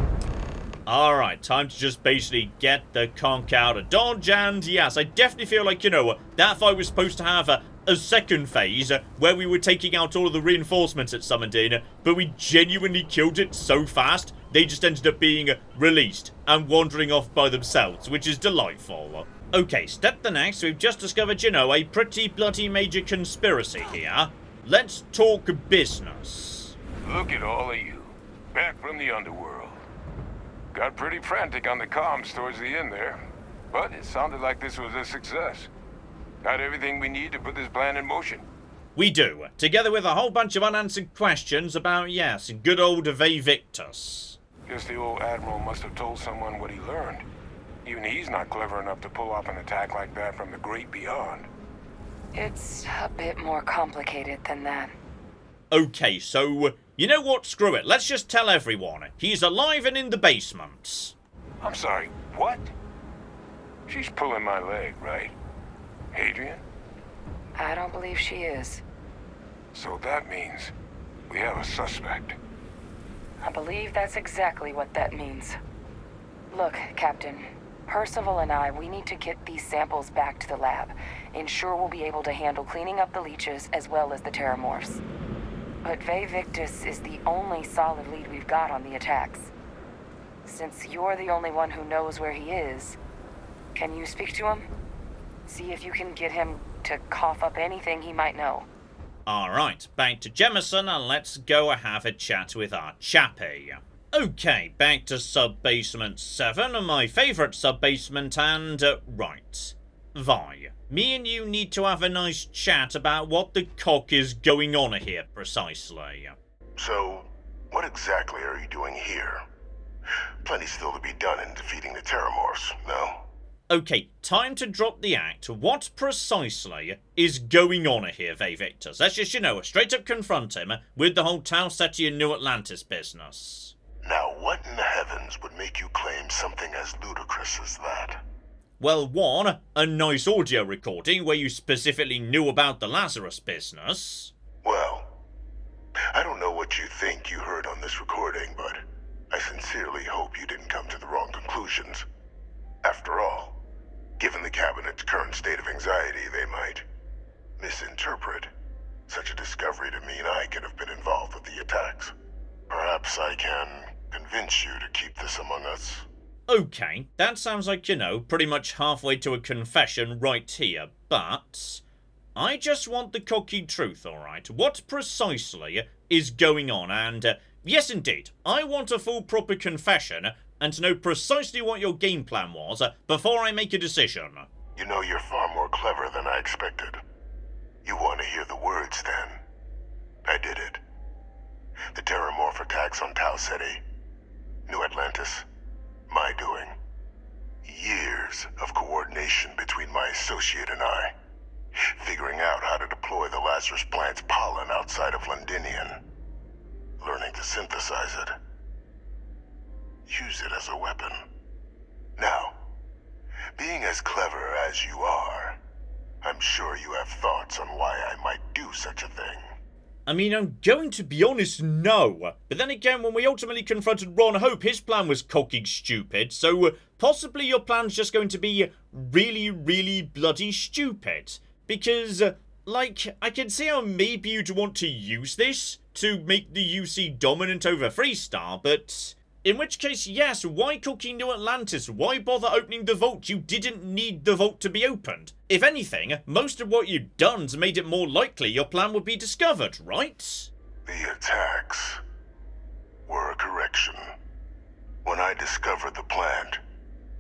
Alright, time to just basically get the conch out of Dodge, and yes, I definitely feel like, you know, that fight was supposed to have a second phase where we were taking out all of the reinforcements it summoned in, but we genuinely killed it so fast, they just ended up being released and wandering off by themselves, which is delightful. Okay, step the next, we've just discovered, you know, a pretty bloody major conspiracy here. Let's talk business. Look at all of you. Back from the underworld. Got pretty frantic on the comms towards the end there, but it sounded like this was a success. Got everything we need to put this plan in motion. We do, together with a whole bunch of unanswered questions about, yes, good old Vae Victis. Guess the old Admiral must have told someone what he learned. Even he's not clever enough to pull off an attack like that from the great beyond. It's a bit more complicated than that. Okay, so You know what? Screw it. Let's just tell everyone. He's alive and in the basement. I'm sorry, what? She's pulling my leg, right? Adrian? I don't believe she is. So that means we have a suspect. I believe that's exactly what that means. Look, Captain. Percival and I, we need to get these samples back to the lab. Ensure we'll be able to handle cleaning up the leeches as well as the Terrormorphs. But Vae Victis is the only solid lead we've got on the attacks. Since you're the only one who knows where he is, can you speak to him? See if you can get him to cough up anything he might know. Alright, back to Jemison and let's go have a chat with our chappie. Okay, back to Sub-Basement 7, my favourite sub-basement, and, right. Vi, me and you need to have a nice chat about what the cock is going on here, precisely. So, what exactly are you doing here? Plenty still to be done in defeating the Terrormorphs, no? Okay, time to drop the act. What precisely is going on here, Vae Victis? Let's just, straight up confront him with the whole Tau Ceti and New Atlantis business. Now, what in the heavens would make you claim something as ludicrous as that? Well, one, a nice audio recording where you specifically knew about the Lazarus business. Well, I don't know what you think you heard on this recording, but I sincerely hope you didn't come to the wrong conclusions. After all, given the Cabinet's current state of anxiety, they might misinterpret such a discovery to mean I could have been involved with the attacks. Perhaps I can convince you to keep this among us. Okay, that sounds like, pretty much halfway to a confession right here, but I just want the cocky truth, alright? What precisely is going on? And, yes indeed, I want a full proper confession and to know precisely what your game plan was before I make a decision. You know, you're far more clever than I expected. You want to hear the words, then? I did it. The Terrormorph attacks on Tau Ceti, New Atlantis, my doing. Years of coordination between my associate and I, figuring out how to deploy the Lazarus plant's pollen outside of Londinion, learning to synthesize it, use it as a weapon. Now, being as clever as you are, I'm sure you have thoughts on why I might do such a thing. I mean, I'm going to be honest, no. But then again, when we ultimately confronted Ron Hope, his plan was cocky stupid, so possibly your plan's just going to be really, really bloody stupid. Because, I can see how maybe you'd want to use this to make the UC dominant over Freestar, but in which case, yes, why cocky New Atlantis? Why bother opening the vault? You didn't need the vault to be opened. If anything, most of what you'd done's made it more likely your plan would be discovered, right? The attacks were a correction. When I discovered the plant,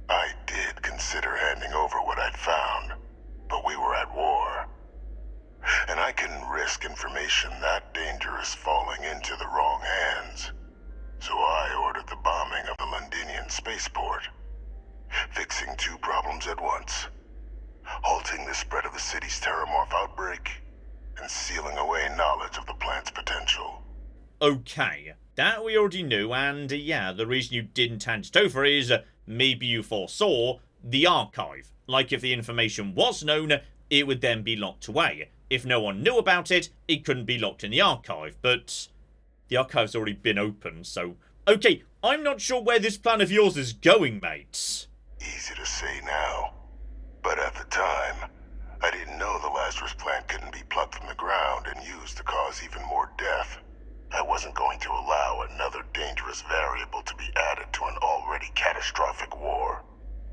I did consider handing over what I'd found, but we were at war. And I couldn't risk information that dangerous falling into the wrong hands. So I ordered the bombing of the Londinion spaceport, fixing two problems at once. Halting the spread of the city's Terrormorph outbreak, and sealing away knowledge of the plant's potential. Okay, that we already knew, and yeah, the reason you didn't hand it over is maybe you foresaw the archive. Like if the information was known, it would then be locked away. If no one knew about it, it couldn't be locked in the archive, but the archive's already been opened, so okay, I'm not sure where this plan of yours is going, mates. Easy to say now. But at the time, I didn't know the Lazarus plant couldn't be plucked from the ground and used to cause even more death. I wasn't going to allow another dangerous variable to be added to an already catastrophic war.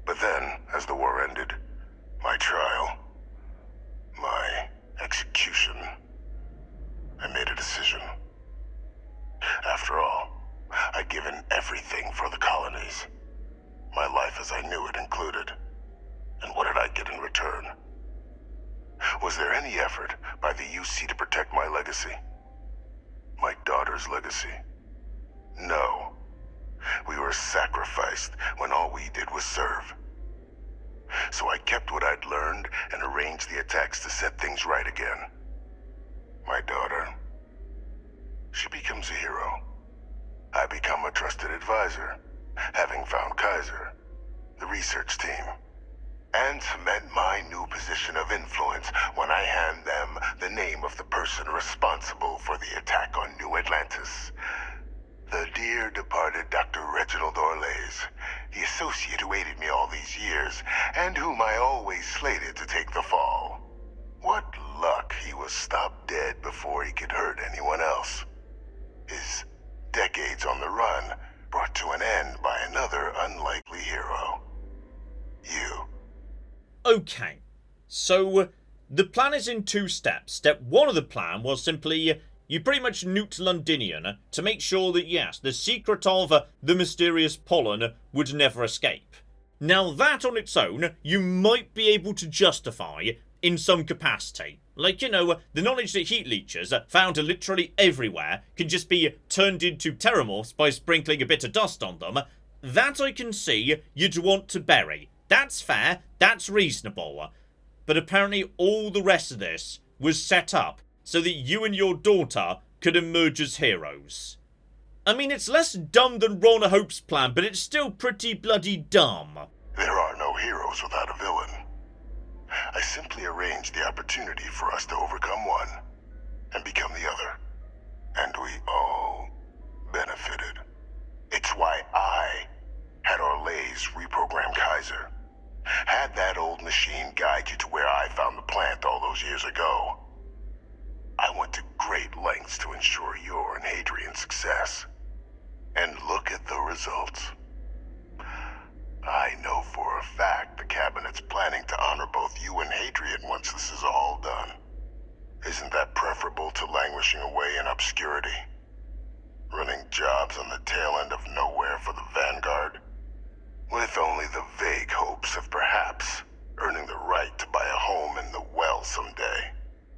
But then, as the war ended, my trial, my execution, I made a decision. After all, I'd given everything for the colonies. My life as I knew it included. And what did I get in return? Was there any effort by the UC to protect my legacy? My daughter's legacy? No. We were sacrificed when all we did was serve. So I kept what I'd learned and arranged the attacks to set things right again. My daughter, she becomes a hero. I become a trusted advisor, having found Kaiser, the research team, and cement my new position of influence when I hand them the name of the person responsible for the attack on New Atlantis. The dear departed Dr. Reginald Orlays, the associate who aided me all these years, and whom I always slated to take the fall. What luck he was stopped dead before he could hurt anyone else. His decades on the run brought to an end by another unlikely hero. You. Okay, so the plan is in 2 steps. Step 1 of the plan was simply you pretty much nuked Londinion to make sure that, yes, the secret of the mysterious pollen would never escape. Now that on its own, you might be able to justify in some capacity. Like, you know, the knowledge that heat leeches, found literally everywhere, can just be turned into terrormorphs by sprinkling a bit of dust on them. That I can see you'd want to bury. That's fair, that's reasonable. But apparently all the rest of this was set up so that you and your daughter could emerge as heroes. I mean, it's less dumb than Ron Hope's plan, but it's still pretty bloody dumb. There are no heroes without a villain. I simply arranged the opportunity for us to overcome one and become the other. And we all benefited. It's why I had Orlays reprogram Kaiser. Had that old machine guide you to where I found the plant all those years ago. I went to great lengths to ensure your and Hadrian's success. And look at the results. I know for a fact the Cabinet's planning to honor both you and Hadrian once this is all done. Isn't that preferable to languishing away in obscurity? Running jobs on the tail end of nowhere for the Vanguard? With only the vague hopes of perhaps earning the right to buy a home in the well someday.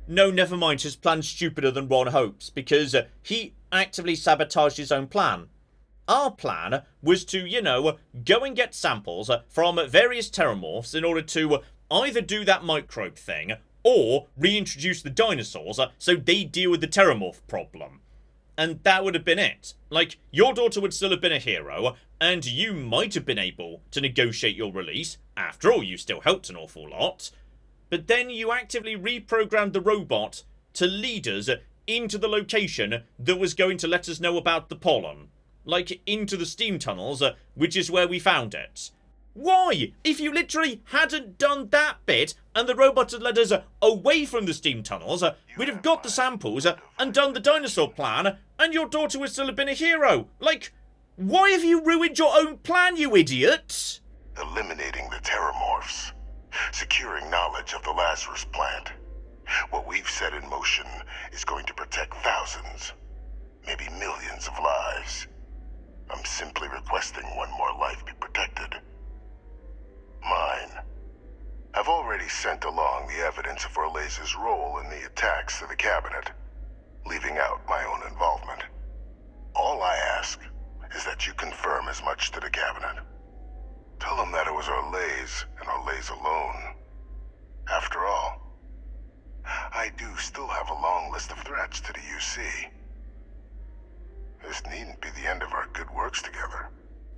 No, never mind, his plan's stupider than Ron Hope's, because he actively sabotaged his own plan. Our plan was to, you know, go and get samples from various terrormorphs in order to either do that microbe thing, or reintroduce the dinosaurs so they deal with the terrormorph problem. And that would have been it. Like, your daughter would still have been a hero, and you might have been able to negotiate your release. After all, you still helped an awful lot. But then you actively reprogrammed the robot to lead us into the location that was going to let us know about the pollen. Like, into the steam tunnels, which is where we found it. Why? If you literally hadn't done that bit, and the robot had led us away from the steam tunnels, we'd have got the samples and done the dinosaur plan, and your daughter would still have been a hero. Like, why have you ruined your own plan, you idiot? Eliminating the terrormorphs. Securing knowledge of the Lazarus plant. What we've set in motion is going to protect thousands, maybe millions of lives. I'm simply requesting one more life be protected. Mine. I've already sent along the evidence of Orlays' role in the attacks to the Cabinet, leaving out my own involvement. All I ask is that you confirm as much to the Cabinet. Tell them that it was Orlays and Orlays alone. After all, I do still have a long list of threats to the UC. This needn't be the end of our good works together.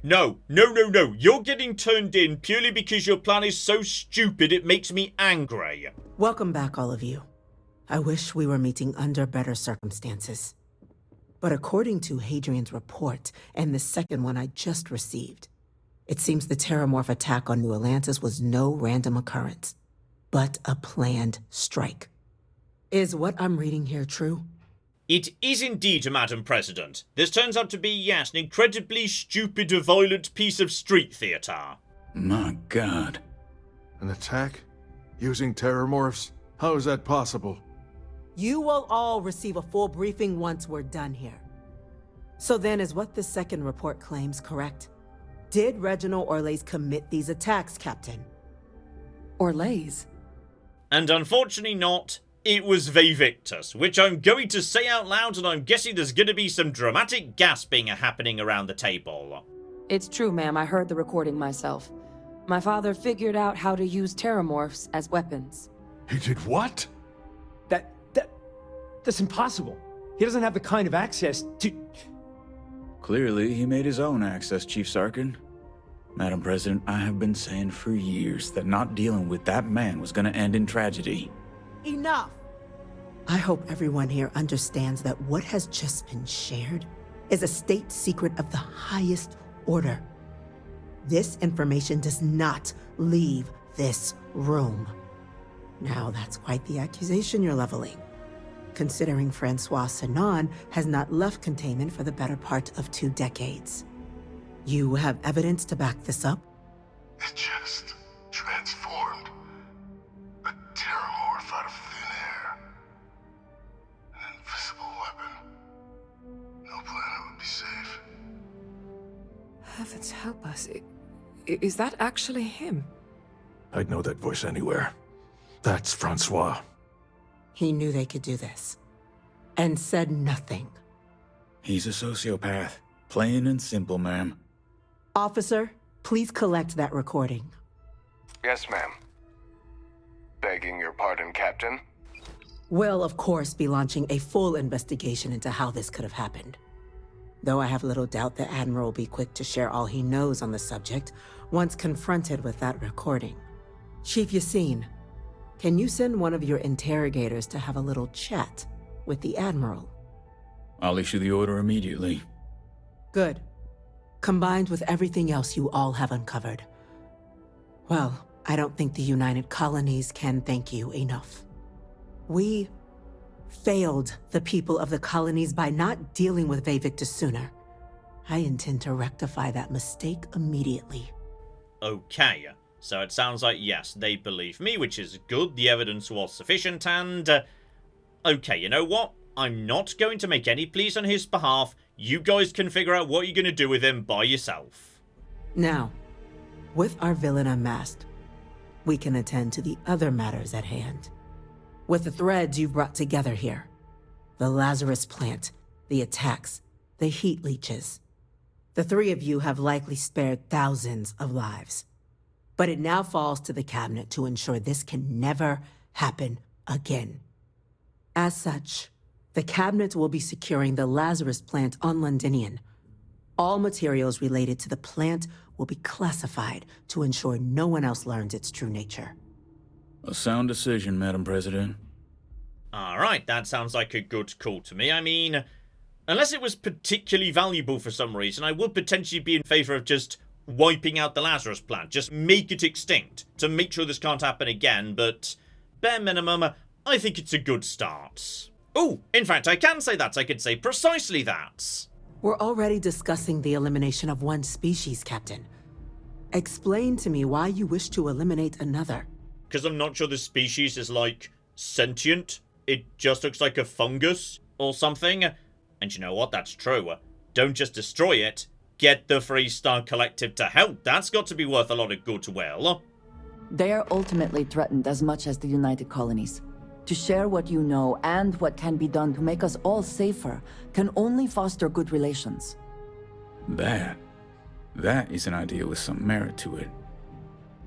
No. You're getting turned in purely because your plan is so stupid it makes me angry. Welcome back, all of you. I wish we were meeting under better circumstances. But according to Hadrian's report, and the second one I just received, it seems the Terrormorph attack on New Atlantis was no random occurrence, but a planned strike. Is what I'm reading here true? It is indeed, Madam President. This turns out to be, yes, an incredibly stupid, violent piece of street theatre. My God. An attack? Using terrormorphs? How is that possible? You will all receive a full briefing once we're done here. So then, is what the second report claims correct? Did Reginald Orlays commit these attacks, Captain? Orlays? And unfortunately not. It was Vae Victis, which I'm going to say out loud, and I'm guessing there's going to be some dramatic gasping happening around the table. It's true, ma'am. I heard the recording myself. My father figured out how to use terrormorphs as weapons. He did what? That's impossible. He doesn't have the kind of access to... Clearly, he made his own access, Chief Sarkin. Madam President, I have been saying for years that not dealing with that man was gonna end in tragedy. Enough! I hope everyone here understands that what has just been shared is a state secret of the highest order. This information does not leave this room. Now, that's quite the accusation you're leveling, considering Francois Sinon has not left containment for the better part of 2 decades. You have evidence to back this up? It just transformed. A Terrormorph out of thin air. An invisible weapon. No planet would be safe. Heavens help us. Is that actually him? I'd know that voice anywhere. That's Francois. He knew they could do this, and said nothing. He's a sociopath. Plain and simple, ma'am. Officer, please collect that recording. Yes, ma'am. Begging your pardon, Captain. We'll, of course, be launching a full investigation into how this could have happened. Though I have little doubt the Admiral will be quick to share all he knows on the subject once confronted with that recording. Chief Yassine, can you send one of your interrogators to have a little chat with the Admiral? I'll issue the order immediately. Good. Combined with everything else you all have uncovered. Well, I don't think the United Colonies can thank you enough. We failed the people of the colonies by not dealing with Vae Victis sooner. I intend to rectify that mistake immediately. Okay, so it sounds like, yes, they believe me, which is good. The evidence was sufficient, and... okay, you know what? I'm not going to make any pleas on his behalf. You guys can figure out what you're going to do with him by yourself. Now, with our villain unmasked, we can attend to the other matters at hand. With the threads you've brought together here, the Lazarus plant, the attacks, the heat leeches, the 3 of you have likely spared thousands of lives. But it now falls to the Cabinet to ensure this can never happen again. As such, the Cabinet will be securing the Lazarus plant on Londinion. All materials related to the plant will be classified to ensure no one else learns its true nature. A sound decision, Madam President. Alright, that sounds like a good call to me. I mean, unless it was particularly valuable for some reason, I would potentially be in favor of just wiping out the Lazarus plant. Just make it extinct to make sure this can't happen again, but bare minimum, I think it's a good start. Oh, in fact, I can say that. I could say precisely that. We're already discussing the elimination of one species, Captain. Explain to me why you wish to eliminate another. Because I'm not sure the species is, like, sentient. It just looks like a fungus or something. And you know what? That's true. Don't just destroy it. Get the Freestar Collective to help. That's got to be worth a lot of goodwill. They are ultimately threatened as much as the United Colonies. To share what you know and what can be done to make us all safer can only foster good relations. That is an idea with some merit to it.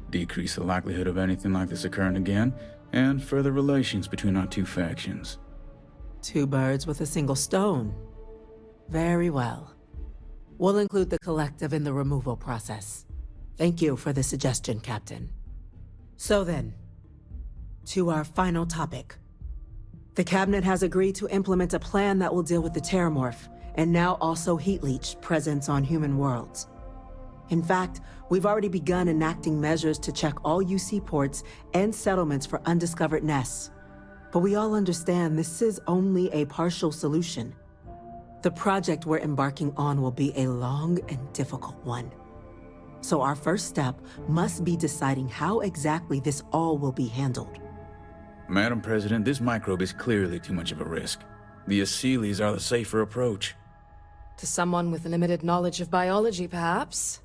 Decrease the likelihood of anything like this occurring again, and further relations between our 2 factions. 2 birds with a single stone. Very well. We'll include the collective in the removal process. Thank you for the suggestion, Captain. So then, to our final topic. The Cabinet has agreed to implement a plan that will deal with the Terrormorph, and now also Heat Leech presence on human worlds. In fact, we've already begun enacting measures to check all UC ports and settlements for undiscovered nests. But we all understand this is only a partial solution. The project we're embarking on will be a long and difficult one. So our first step must be deciding how exactly this all will be handled. Madam President, this microbe is clearly too much of a risk. The Aseles are the safer approach. To someone with limited knowledge of biology, perhaps?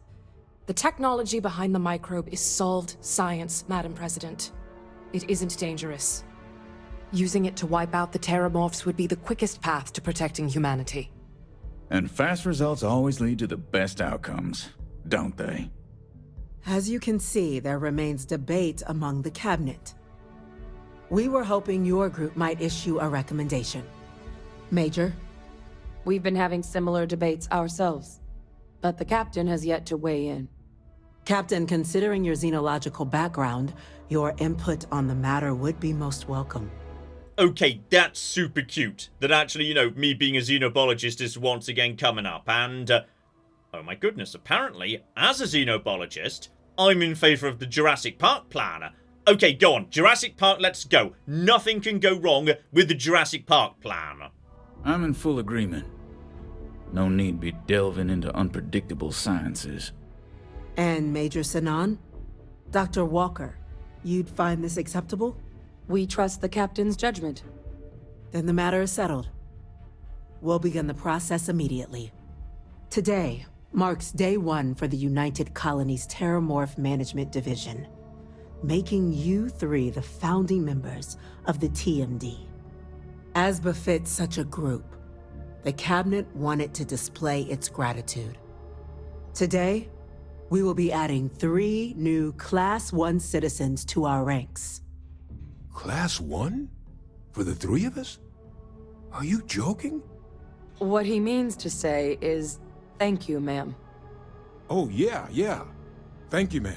The technology behind the microbe is solved science, Madam President. It isn't dangerous. Using it to wipe out the Terrormorphs would be the quickest path to protecting humanity. And fast results always lead to the best outcomes, don't they? As you can see, there remains debate among the Cabinet. We were hoping your group might issue a recommendation. Major? We've been having similar debates ourselves, but the captain has yet to weigh in. Captain, considering your xenological background, your input on the matter would be most welcome. Okay, that's super cute. That actually, me being a xenobiologist is once again coming up. And, oh my goodness, apparently, as a xenobiologist, I'm in favour of the Jurassic Park plan. Okay, go on. Jurassic Park, let's go. Nothing can go wrong with the Jurassic Park plan. I'm in full agreement. No need be delving into unpredictable sciences. And Major Sinan? Dr. Walker, you'd find this acceptable? We trust the captain's judgment. Then the matter is settled. We'll begin the process immediately. Today marks day 1 for the United Colonies Terrormorph Management Division, making you 3 the founding members of the TMD. As befits such a group, the Cabinet wanted to display its gratitude. Today, we will be adding 3 new Class 1 citizens to our ranks. Class 1? For the 3 of us? Are you joking? What he means to say is, thank you, ma'am. Oh, yeah. Thank you, ma'am.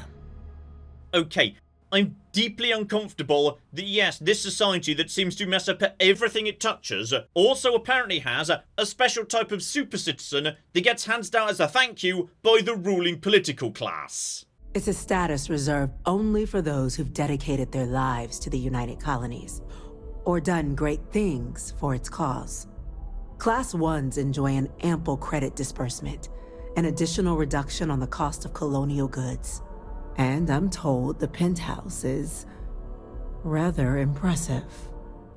Okay, I'm deeply uncomfortable that, yes, this society that seems to mess up everything it touches also apparently has a special type of super citizen that gets handed out as a thank you by the ruling political class. It's a status reserved only for those who've dedicated their lives to the United Colonies, or done great things for its cause. Class 1s enjoy an ample credit disbursement, an additional reduction on the cost of colonial goods. And I'm told the penthouse is rather impressive.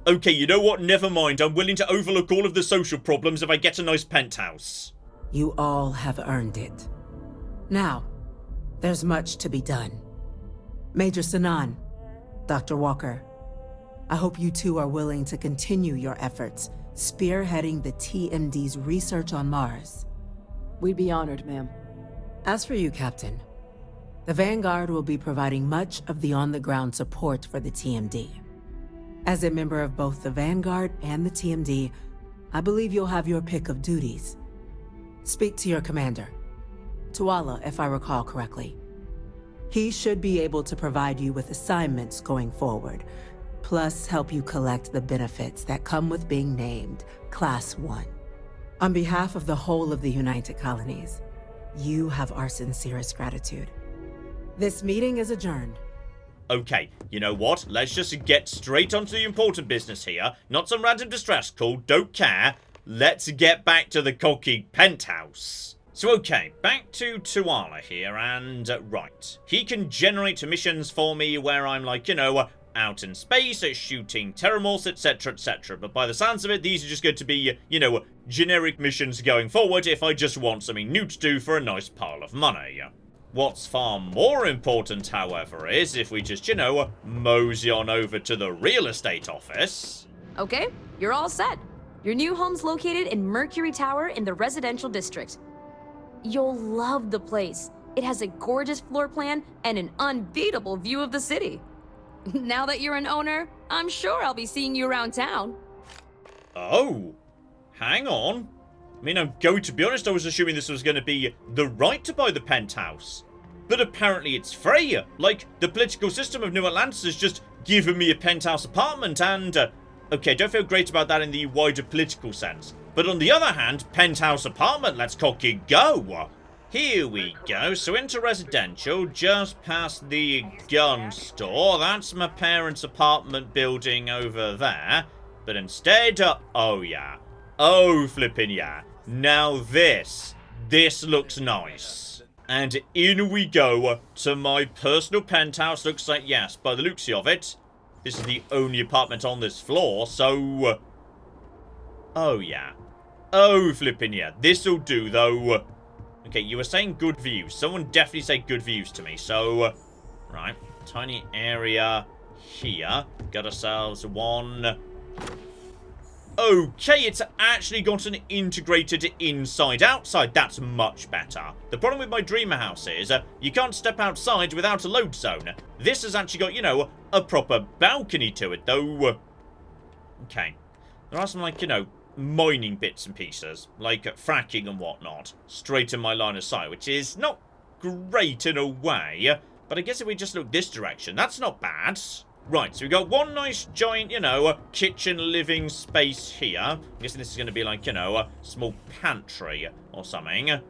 Okay, you know what? Never mind. I'm willing to overlook all of the social problems if I get a nice penthouse. You all have earned it. Now, there's much to be done. Major Sinan, Dr. Walker, I hope you 2 are willing to continue your efforts spearheading the TMD's research on Mars. We'd be honored, ma'am. As for you, Captain, the Vanguard will be providing much of the on-the-ground support for the TMD. As a member of both the Vanguard and the TMD, I believe you'll have your pick of duties. Speak to your commander, Tuala, if I recall correctly. He should be able to provide you with assignments going forward, plus help you collect the benefits that come with being named Class 1. On behalf of the whole of the United Colonies, you have our sincerest gratitude. This meeting is adjourned. Okay, you know what? Let's just get straight onto the important business here. Not some random distress call, don't care. Let's get back to the cocky penthouse. So okay, back to Tuala here, and right. He can generate missions for me where I'm like, out in space, shooting terrormorphs, etc, etc. But by the sounds of it, these are just going to be, generic missions going forward if I just want something new to do for a nice pile of money. What's far more important, however, is if we just, mosey on over to the real estate office. Okay, you're all set. Your new home's located in Mercury Tower in the residential district. You'll love the place. It has a gorgeous floor plan and an unbeatable view of the city. Now that you're an owner, I'm sure I'll be seeing you around town. Oh, hang on. I mean, I'm going to be honest, I was assuming this was going to be the right to buy the penthouse. But apparently it's free. Like, the political system of New Atlantis has just given me a penthouse apartment and... okay, don't feel great about that in the wider political sense. But on the other hand, penthouse apartment, let's cocky go. Here we go, so into residential, just past the gun store. That's my parents' apartment building over there. But instead, oh yeah. Oh, flippin' yeah. Now this looks nice. And in we go to my personal penthouse. Looks like, yes, by the looks of it, this is the only apartment on this floor, so... oh yeah. Oh, flippin' yeah. This'll do, though. Okay, you were saying good views. Someone definitely say good views to me, so... right, tiny area here. Got ourselves one... okay, it's actually got an integrated inside-outside. That's much better. The problem with my dreamer house is you can't step outside without a load zone. This has actually got, a proper balcony to it, though. Okay. There are some, like, mining bits and pieces, like fracking and whatnot, straight in my line of sight, which is not great in a way, but I guess if we just look this direction, that's not bad. Right, so we've got one nice giant, kitchen living space here. I'm guessing this is going to be like, a small pantry or something. I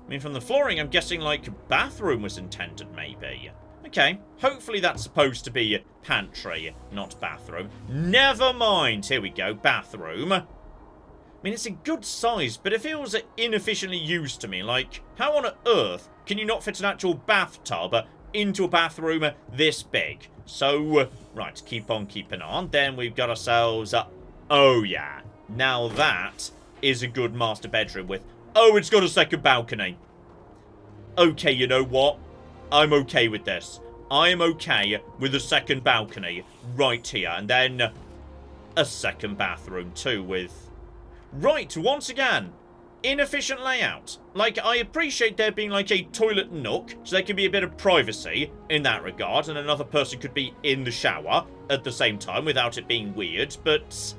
mean, from the flooring, I'm guessing, like, bathroom was intended, maybe. Okay, hopefully that's supposed to be pantry, not bathroom. Never mind, here we go, bathroom. I mean, it's a good size, but it feels inefficiently used to me. Like, how on earth can you not fit an actual bathtub into a bathroom this big? So, right, keep on keeping on. Then we've got ourselves, oh yeah, now that is a good master bedroom with, oh, it's got a second balcony. Okay, you know what? I'm okay with this. I am okay with a second balcony right here. And then a second bathroom too with... Right, once again, inefficient layout. Like, I appreciate there being like a toilet nook, so there can be a bit of privacy in that regard, and another person could be in the shower at the same time without it being weird, but...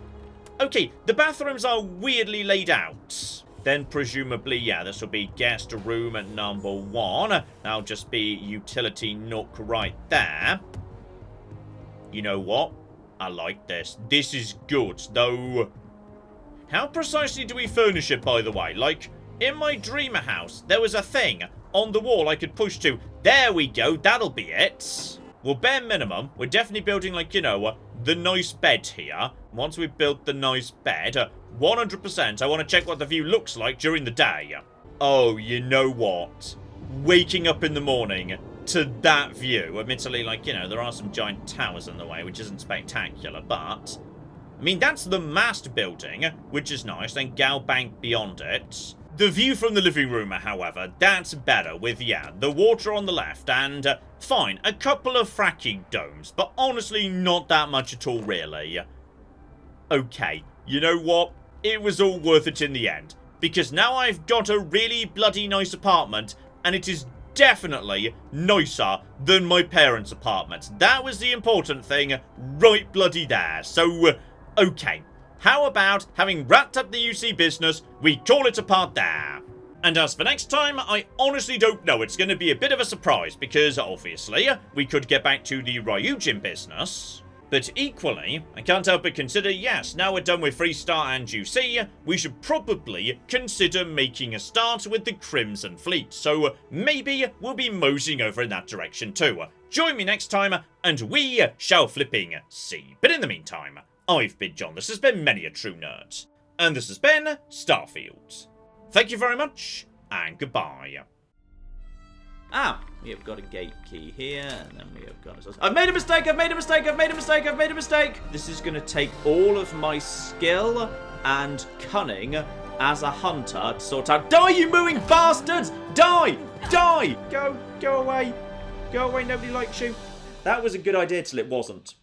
Okay, the bathrooms are weirdly laid out. Then presumably, yeah, this will be guest room at number 1. That'll just be utility nook right there. You know what? I like this. This is good, though... How precisely do we furnish it, by the way? Like, in my dreamer house, there was a thing on the wall I could push to. There we go, that'll be it. Well, bare minimum, we're definitely building, like, the nice bed here. Once we've built the nice bed, 100% I want to check what the view looks like during the day. Oh, you know what? Waking up in the morning to that view. Admittedly, like, there are some giant towers in the way, which isn't spectacular, but... I mean, that's the mast building, which is nice, then Gal Bank beyond it. The view from the living room, however, that's better with, yeah, the water on the left and, fine, a couple of fracking domes, but honestly not that much at all, really. Okay, you know what? It was all worth it in the end, because now I've got a really bloody nice apartment, and it is definitely nicer than my parents' apartment. That was the important thing right bloody there, so... Okay, how about, having wrapped up the UC business, we call it a part there? And as for next time, I honestly don't know. It's going to be a bit of a surprise, because, obviously, we could get back to the Ryujin business. But equally, I can't help but consider, yes, now we're done with Freestar and UC, we should probably consider making a start with the Crimson Fleet. So maybe we'll be moseying over in that direction too. Join me next time, and we shall flipping see. But in the meantime... I've been John, this has been Many a True Nerd, and this has been Starfield. Thank you very much, and goodbye. We have got a gate key here, and then we have got... I've made a mistake, I've made a mistake, I've made a mistake, I've made a mistake! This is going to take all of my skill and cunning as a hunter to sort out... Die, you mooing bastards! Die! Die! Go away. Go away, nobody likes you. That was a good idea till it wasn't.